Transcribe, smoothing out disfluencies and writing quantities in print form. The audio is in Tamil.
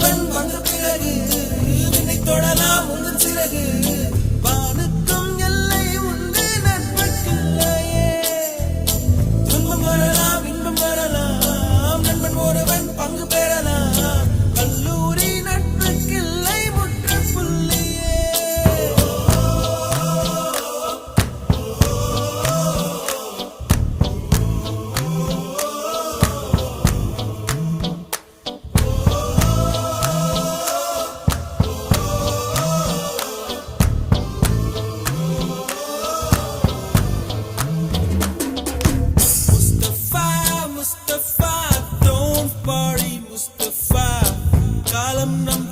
ஒருவன் வந்த பிறகு விண்ணை தொடலாம் உந்தன் சிறகு வானுக்கும் எல்லை உண்டு நட்புக்கில்லையே துன்பம் வரலாம் இன்பம் வரலாம் நண்பன் ஒருவன் பங்கு பெறலாம் கல்லூரி நட்புக்கில்லை முற்றுப்புள்ளியே Mustafa, don't worry, Mustafa. Kalam nam